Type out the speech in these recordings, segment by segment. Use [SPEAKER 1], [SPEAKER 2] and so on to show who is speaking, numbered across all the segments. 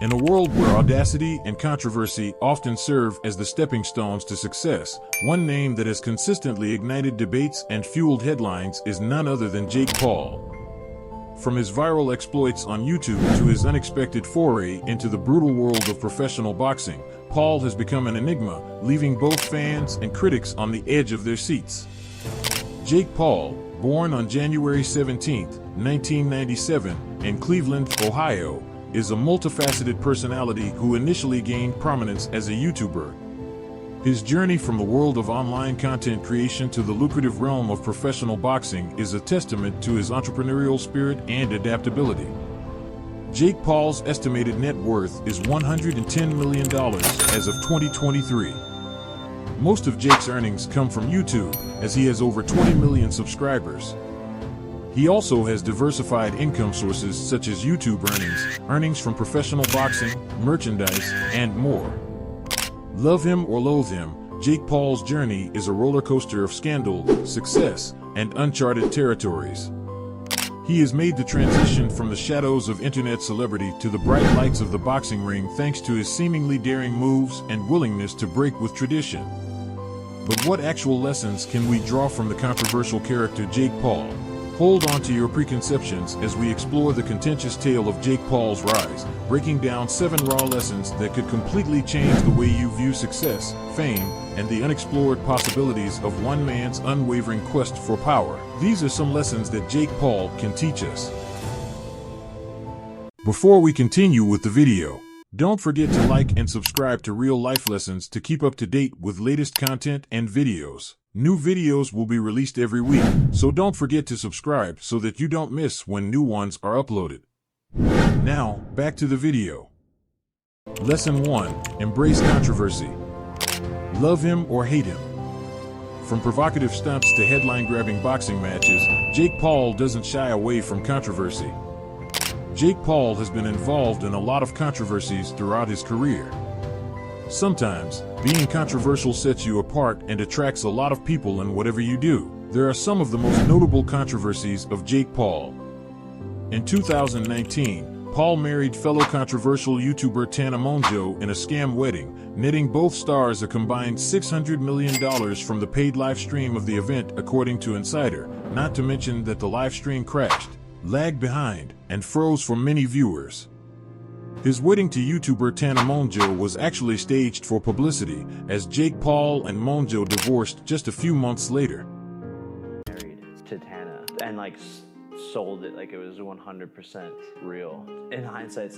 [SPEAKER 1] In a world where audacity and controversy often serve as the stepping stones to success, one name that has consistently ignited debates and fueled headlines is none other than Jake Paul. From his viral exploits on YouTube to his unexpected foray into the brutal world of professional boxing, Paul has become an enigma, leaving both fans and critics on the edge of their seats. Jake Paul, born on January 17, 1997, in Cleveland, Ohio, is a multifaceted personality who initially gained prominence as a YouTuber. His journey from the world of online content creation to the lucrative realm of professional boxing is a testament to his entrepreneurial spirit and adaptability. Jake Paul's estimated net worth is $110 million as of 2023. Most of Jake's earnings come from YouTube, as he has over 20 million subscribers. He also has diversified income sources such as YouTube earnings from professional boxing, merchandise, and more. Love him or loathe him, Jake Paul's journey is a roller coaster of scandal, success, and uncharted territories. He has made the transition from the shadows of internet celebrity to the bright lights of the boxing ring thanks to his seemingly daring moves and willingness to break with tradition. But what actual lessons can we draw from the controversial character Jake Paul? Hold on to your preconceptions as we explore the contentious tale of Jake Paul's rise, breaking down 7 raw lessons that could completely change the way you view success, fame, and the unexplored possibilities of one man's unwavering quest for power. These are some lessons that Jake Paul can teach us. Before we continue with the video, don't forget to like and subscribe to Real Life Lessons to keep up to date with latest content and videos. New videos will be released every week, so don't forget to subscribe so that you don't miss when new ones are uploaded. Now, back to the video. Lesson 1. Embrace controversy. Love him or hate him. From provocative stunts to headline-grabbing boxing matches, Jake Paul doesn't shy away from controversy. Jake Paul has been involved in a lot of controversies throughout his career. Sometimes, being controversial sets you apart and attracts a lot of people in whatever you do. There are some of the most notable controversies of Jake Paul. In 2019, Paul married fellow controversial YouTuber Tana Mongeau in a scam wedding, netting both stars a combined $600 million from the paid live stream of the event, according to Insider, not to mention that the live stream crashed, lagged behind, and froze for many viewers. His wedding to YouTuber Tana Mongeau was actually staged for publicity, as Jake Paul and Mongeau divorced just a few months later.
[SPEAKER 2] Married to Tana and sold it like it was 100% real. In hindsight,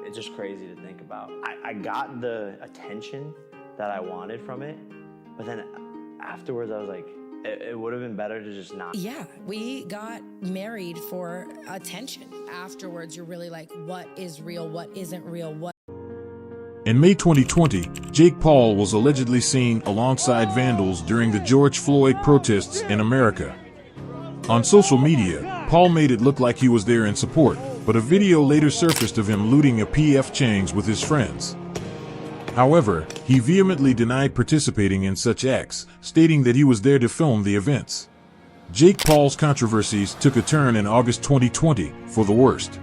[SPEAKER 2] it's just crazy to think about. I got the attention that I wanted from it, but then afterwards I was like, it would have been better to just not.
[SPEAKER 3] Yeah, we got married for attention. Afterwards, you're really like, what is real, what isn't real, what.
[SPEAKER 1] In May 2020, Jake Paul was allegedly seen alongside vandals during the George Floyd protests in America. On social media, Paul made it look like he was there in support, but a video later surfaced of him looting a PF Chang's with his friends. However, he vehemently denied participating in such acts, stating that he was there to film the events. Jake Paul's controversies took a turn in August 2020, for the worst.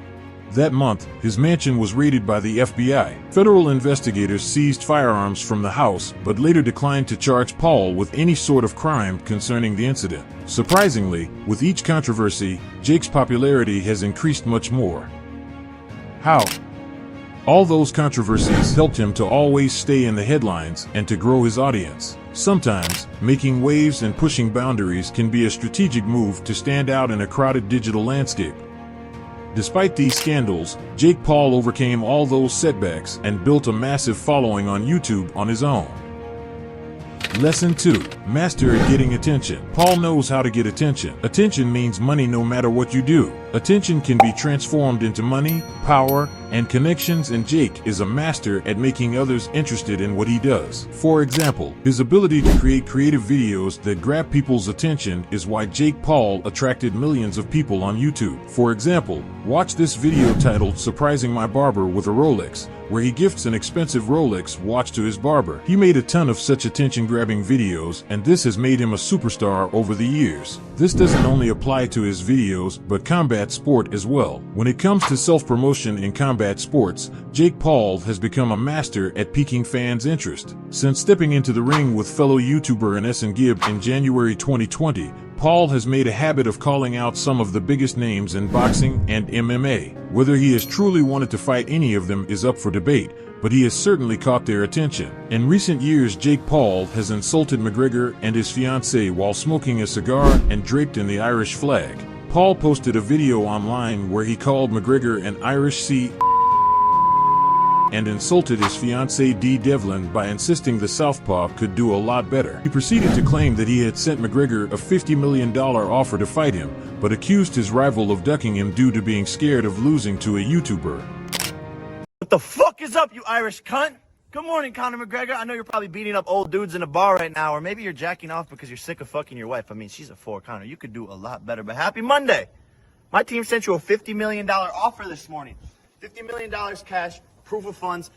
[SPEAKER 1] That month, his mansion was raided by the FBI. Federal investigators seized firearms from the house, but later declined to charge Paul with any sort of crime concerning the incident. Surprisingly, with each controversy, Jake's popularity has increased much more. How? All those controversies helped him to always stay in the headlines and to grow his audience. Sometimes, making waves and pushing boundaries can be a strategic move to stand out in a crowded digital landscape. Despite these scandals, Jake Paul overcame all those setbacks and built a massive following on YouTube on his own. Lesson 2. Master at getting attention. Paul knows how to get attention. Attention means money no matter what you do. Attention can be transformed into money, power, and connections, and Jake is a master at making others interested in what he does. For example, his ability to create creative videos that grab people's attention is why Jake Paul attracted millions of people on YouTube. For example, watch this video titled "Surprising My Barber with a Rolex," where he gifts an expensive Rolex watch to his barber. He made a ton of such attention-grabbing videos, and this has made him a superstar over the years. This doesn't only apply to his videos, but combats combat sport as well. When it comes to self-promotion in combat sports, Jake Paul has become a master at piquing fans' interest. Since stepping into the ring with fellow YouTuber Essen Gibb in January 2020, Paul has made a habit of calling out some of the biggest names in boxing and MMA. Whether he has truly wanted to fight any of them is up for debate, but he has certainly caught their attention. In recent years, Jake Paul has insulted McGregor and his fiancée while smoking a cigar and draped in the Irish flag. Paul posted a video online where he called McGregor an Irish C and insulted his fiancée Dee Devlin by insisting the Southpaw could do a lot better. He proceeded to claim that he had sent McGregor a $50 million offer to fight him, but accused his rival of ducking him due to being scared of losing to a YouTuber.
[SPEAKER 4] What the fuck is up, you Irish cunt? Good morning, Conor McGregor. I know you're probably beating up old dudes in a bar right now, or maybe you're jacking off because you're sick of fucking your wife. I mean, she's a 4, Conor. You could do a lot better, but happy Monday. My team sent you a $50 million offer this morning. $50 million cash, proof of funds,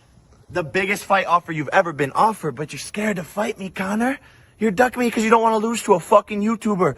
[SPEAKER 4] the biggest fight offer you've ever been offered, but you're scared to fight me, Conor. You're ducking me because you don't want to lose to a fucking YouTuber.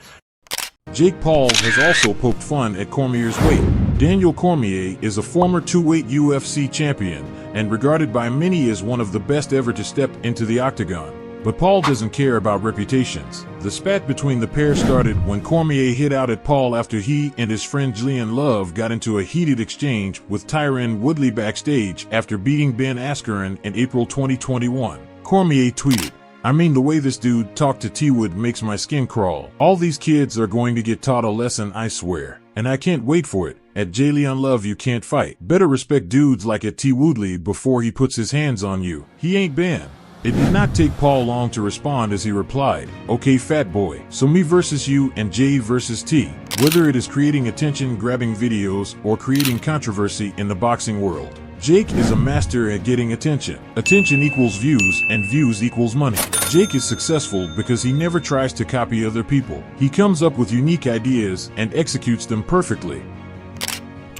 [SPEAKER 1] Jake Paul has also poked fun at Cormier's weight. Daniel Cormier is a former 2-weight UFC champion and regarded by many as one of the best ever to step into the octagon. But Paul doesn't care about reputations. The spat between the pair started when Cormier hit out at Paul after he and his friend Julian Love got into a heated exchange with Tyron Woodley backstage after beating Ben Askren in April 2021. Cormier tweeted, "I mean, the way this dude talked to T-Wood makes my skin crawl. All these kids are going to get taught a lesson, I swear. And I can't wait for it. At Julian Love you can't fight. Better respect dudes like at T. Woodley before he puts his hands on you. He ain't Ben." It did not take Paul long to respond as he replied, "Okay, fat boy, so me versus you and Jay versus T." Whether it is creating attention-grabbing videos or creating controversy in the boxing world, Jake is a master at getting attention. Attention equals views, and views equals money. Jake is successful because he never tries to copy other people. He comes up with unique ideas and executes them perfectly.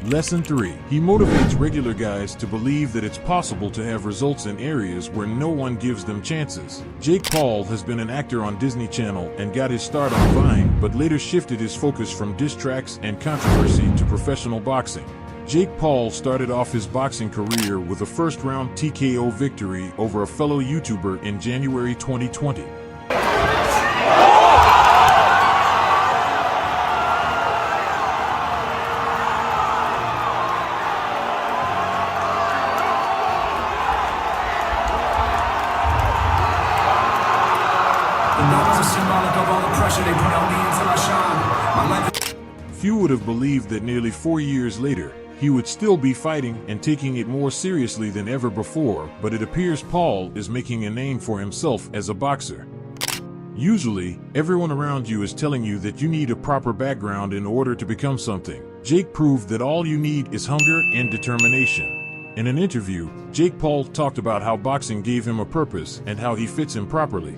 [SPEAKER 1] Lesson 3. He motivates regular guys to believe that it's possible to have results in areas where no one gives them chances. Jake Paul has been an actor on Disney Channel and got his start on Vine, but later shifted his focus from diss tracks and controversy to professional boxing. Jake Paul started off his boxing career with a first-round TKO victory over a fellow YouTuber in January 2020. Few would have believed that nearly 4 years later, he would still be fighting and taking it more seriously than ever before, but it appears Paul is making a name for himself as a boxer. Usually, everyone around you is telling you that you need a proper background in order to become something. Jake proved that all you need is hunger and determination. In an interview, Jake Paul talked about how boxing gave him a purpose and how he fits him properly.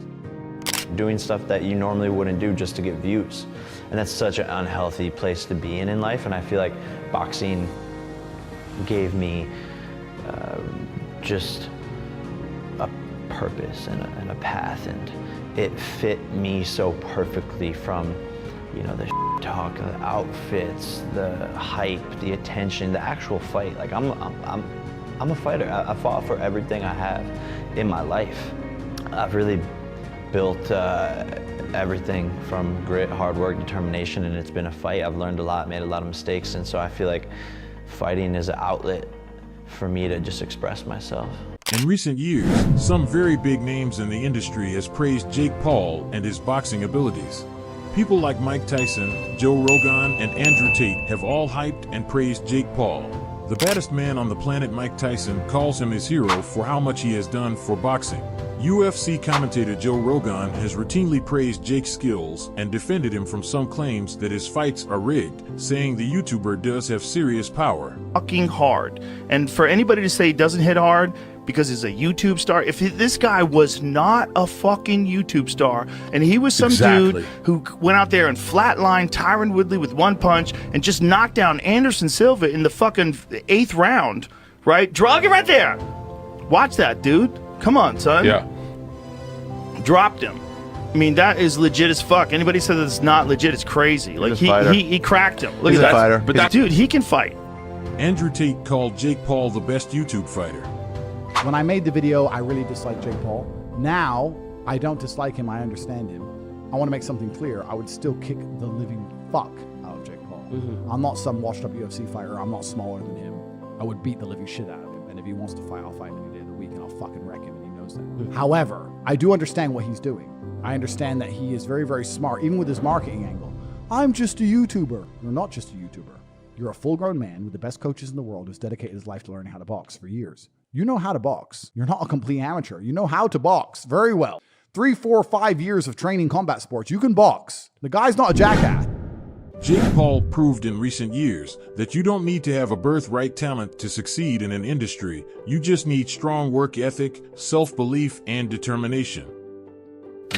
[SPEAKER 2] Doing stuff that you normally wouldn't do just to get views. And that's such an unhealthy place to be in life, and I feel like boxing gave me just a purpose and a path, and it fit me so perfectly from, you know, the talk, the outfits, the hype, the attention, the actual fight. Like I'm a fighter. I fought for everything I have in my life. I've really built everything from grit, hard work, determination, and it's been a fight. I've learned a lot, made a lot of mistakes, and so I feel like fighting is an outlet for me to just express myself.
[SPEAKER 1] In recent years, some very big names in the industry has praised Jake Paul and his boxing abilities. People like Mike Tyson, Joe Rogan, and Andrew Tate have all hyped and praised Jake Paul. The baddest man on the planet, Mike Tyson, calls him his hero for how much he has done for boxing. UFC commentator Joe Rogan has routinely praised Jake's skills and defended him from some claims that his fights are rigged, saying the YouTuber does have serious power.
[SPEAKER 5] Fucking hard. And for anybody to say he doesn't hit hard because he's a YouTube star, if this guy was not a fucking YouTube star and he was some dude who went out there and flatlined Tyron Woodley with one punch and just knocked down Anderson Silva in the fucking 8th round, right? Drug it right there. Watch that, dude. Come on, son.
[SPEAKER 6] Yeah.
[SPEAKER 5] Dropped him. I mean, that is legit as fuck. Anybody says it's not legit, it's crazy. Like,
[SPEAKER 4] a fighter.
[SPEAKER 5] he cracked him. Look
[SPEAKER 4] He's
[SPEAKER 5] at
[SPEAKER 4] a
[SPEAKER 5] that.
[SPEAKER 4] fighter.
[SPEAKER 5] But that dude, he can fight.
[SPEAKER 1] Andrew Tate called Jake Paul the best YouTube fighter.
[SPEAKER 6] When I made the video, I really disliked Jake Paul. Now, I don't dislike him, I understand him. I want to make something clear. I would still kick the living fuck out of Jake Paul. I'm not some washed up UFC fighter. I'm not smaller than him. I would beat the living shit out of him. And if he wants to fight, I'll fight him any day of the week and I'll fucking wreck him, and he knows that. However, I do understand what he's doing. I understand that he is very, very smart, even with his marketing angle. I'm just a YouTuber. You're not just a YouTuber. You're a full-grown man with the best coaches in the world who's dedicated his life to learning how to box for years. You know how to box. You're not a complete amateur. You know how to box very well. 3, 4, 5 years of training combat sports. You can box. The guy's not a jackass.
[SPEAKER 1] Jake Paul proved in recent years that you don't need to have a birthright talent to succeed in an industry. You just need strong work ethic, self-belief, and determination.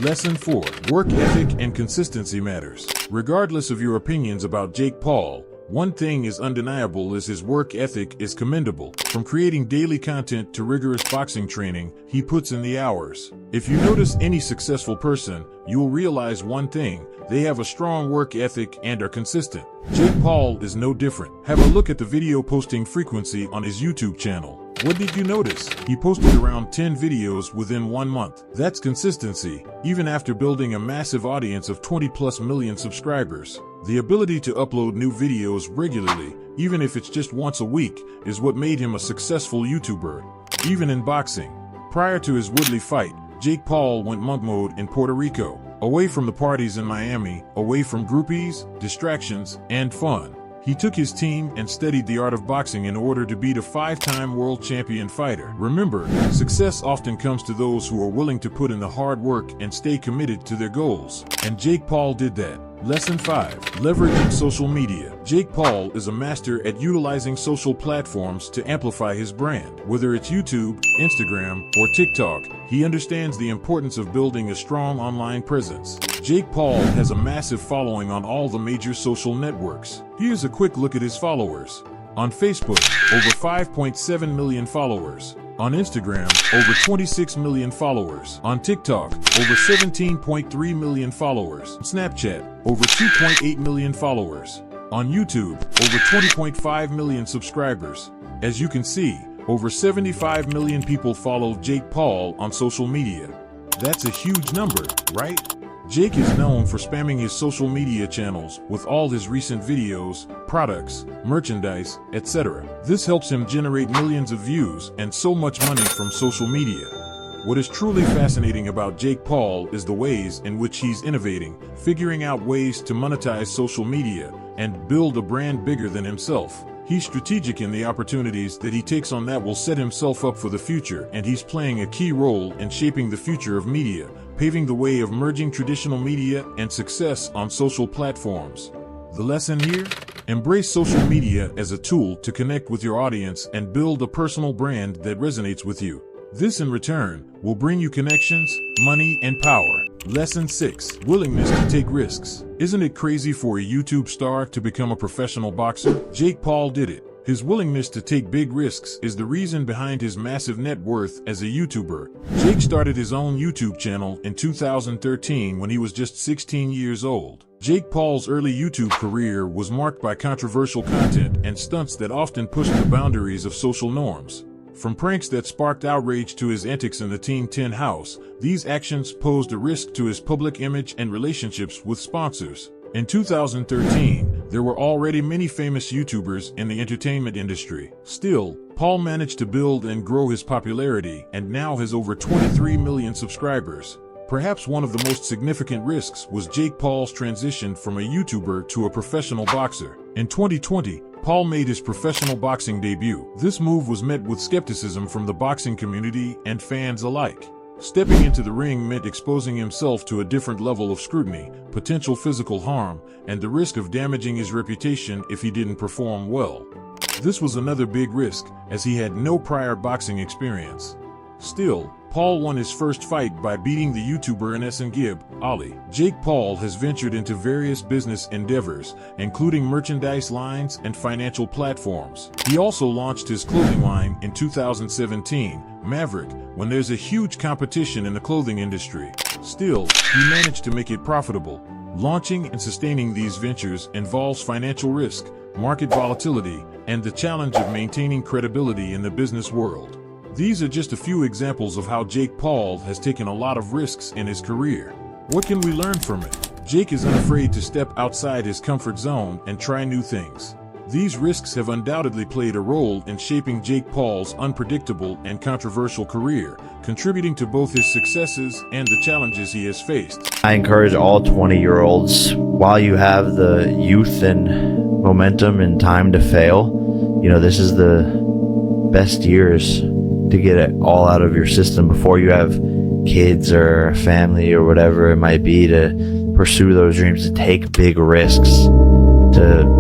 [SPEAKER 1] Lesson 4. Work ethic and consistency matters. Regardless of your opinions about Jake Paul, one thing is undeniable is his work ethic is commendable. From creating daily content to rigorous boxing training, he puts in the hours. If you notice any successful person, you will realize one thing: they have a strong work ethic and are consistent. Jake Paul is no different. Have a look at the video posting frequency on his YouTube channel. What did you notice? He posted around 10 videos within 1 month. That's consistency, even after building a massive audience of 20+ million subscribers. The ability to upload new videos regularly, even if it's just once a week, is what made him a successful YouTuber. Even in boxing. Prior to his Woodley fight, Jake Paul went monk mode in Puerto Rico, away from the parties in Miami, away from groupies, distractions, and fun. He took his team and studied the art of boxing in order to beat a 5-time world champion fighter. Remember, success often comes to those who are willing to put in the hard work and stay committed to their goals. And Jake Paul did that. Lesson 5. Leveraging social media. Jake Paul is a master at utilizing social platforms to amplify his brand. Whether it's YouTube, Instagram, or TikTok, he understands the importance of building a strong online presence. Jake Paul has a massive following on all the major social networks. Here's a quick look at his followers. On Facebook, over 5.7 million followers. On Instagram, over 26 million followers. On TikTok, over 17.3 million followers. Snapchat, over 2.8 million followers. On YouTube, over 20.5 million subscribers. As you can see, over 75 million people follow Jake Paul on social media. That's a huge number, right? Jake is known for spamming his social media channels with all his recent videos, products, merchandise, etc. This helps him generate millions of views and so much money from social media. What is truly fascinating about Jake Paul is the ways in which he's innovating, figuring out ways to monetize social media and build a brand bigger than himself. He's strategic in the opportunities that he takes on that will set himself up for the future, and he's playing a key role in shaping the future of media, paving the way of merging traditional media and success on social platforms. The lesson here? Embrace social media as a tool to connect with your audience and build a personal brand that resonates with you. This, in return, will bring you connections, money, and power. Lesson 6. Willingness to take risks. Isn't it crazy for a YouTube star to become a professional boxer? Jake Paul did it. His willingness to take big risks is the reason behind his massive net worth as a YouTuber. Jake started his own YouTube channel in 2013 when he was just 16 years old. Jake Paul's early YouTube career was marked by controversial content and stunts that often pushed the boundaries of social norms. From pranks that sparked outrage to his antics in the Teen 10 house, these actions posed a risk to his public image and relationships with sponsors. In 2013, there were already many famous YouTubers in the entertainment industry. Still, Paul managed to build and grow his popularity and now has over 23 million subscribers. Perhaps one of the most significant risks was Jake Paul's transition from a YouTuber to a professional boxer. In 2020, Paul made his professional boxing debut. This move was met with skepticism from the boxing community and fans alike. Stepping into the ring meant exposing himself to a different level of scrutiny, potential physical harm, and the risk of damaging his reputation if he didn't perform well. This was another big risk, as he had no prior boxing experience. Still, Paul won his first fight by beating the YouTuber Enes Gib, Ali. Jake Paul has ventured into various business endeavors, including merchandise lines and financial platforms. He also launched his clothing line in 2017, Maverick, when there's a huge competition in the clothing industry. Still, he managed to make it profitable. Launching and sustaining these ventures involves financial risk, market volatility, and the challenge of maintaining credibility in the business world. These are just a few examples of how Jake Paul has taken a lot of risks in his career. What can we learn from it? Jake is unafraid to step outside his comfort zone and try new things. These risks have undoubtedly played a role in shaping Jake Paul's unpredictable and controversial career, contributing to both his successes and the challenges he has faced.
[SPEAKER 7] I encourage all 20-year-olds, while you have the youth and momentum and time to fail, this is the best years to get it all out of your system before you have kids or family or whatever it might be, to pursue those dreams, to take big risks, to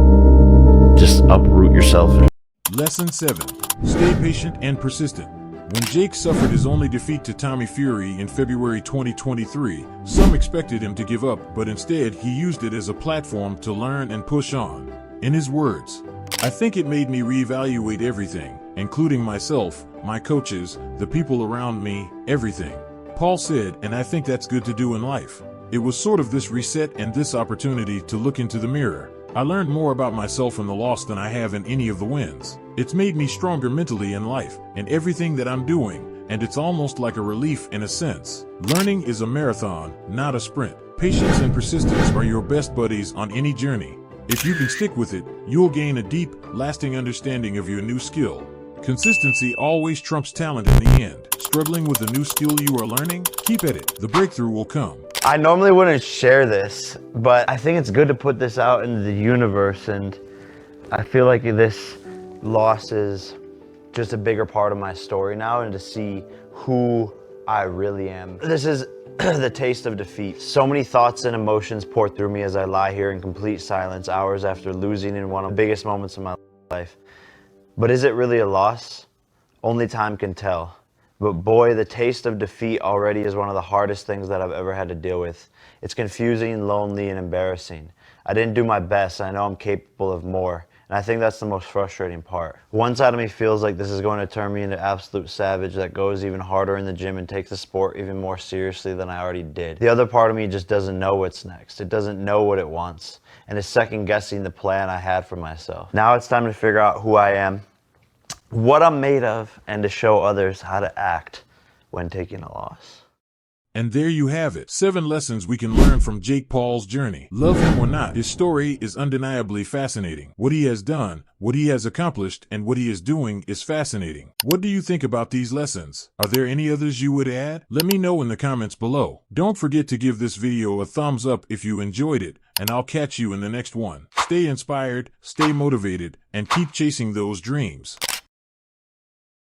[SPEAKER 7] just uproot yourself.
[SPEAKER 1] Lesson 7. Stay patient and persistent. When Jake suffered his only defeat to Tommy Fury in February 2023, some expected him to give up, but instead he used it as a platform to learn and push on. In his words, "I think it made me reevaluate everything, including myself, my coaches, the people around me, everything." Paul said, and I think that's good to do in life. It was sort of this reset and this opportunity to look into the mirror. I learned more about myself in the loss than I have in any of the wins. It's made me stronger mentally in life, in everything that I'm doing, and it's almost like a relief in a sense. Learning is a marathon, not a sprint. Patience and persistence are your best buddies on any journey. If you can stick with it, you'll gain a deep, lasting understanding of your new skill. Consistency always trumps talent in the end. Struggling with a new skill you are learning? Keep at it. The breakthrough will come.
[SPEAKER 2] I normally wouldn't share this, but I think it's good to put this out into the universe, and I feel like this loss is just a bigger part of my story now, and to see who I really am. This is the taste of defeat. So many thoughts and emotions pour through me as I lie here in complete silence hours after losing in one of the biggest moments of my life. But is it really a loss? Only time can tell. But boy, the taste of defeat already is one of the hardest things that I've ever had to deal with. It's confusing, lonely, and embarrassing. I didn't do my best, and I know I'm capable of more. And I think that's the most frustrating part. One side of me feels like this is going to turn me into absolute savage that goes even harder in the gym and takes the sport even more seriously than I already did. The other part of me just doesn't know what's next. It doesn't know what it wants, and is second guessing the plan I had for myself. Now it's time to figure out who I am, what I'm made of, and to show others how to act when taking a loss.
[SPEAKER 1] And there you have it. 7 lessons we can learn from Jake Paul's journey. Love him or not, his story is undeniably fascinating. What he has done, what he has accomplished, and what he is doing is fascinating. What do you think about these lessons? Are there any others you would add? Let me know in the comments below. Don't forget to give this video a thumbs up if you enjoyed it, and I'll catch you in the next one. Stay inspired, stay motivated, and keep chasing those dreams.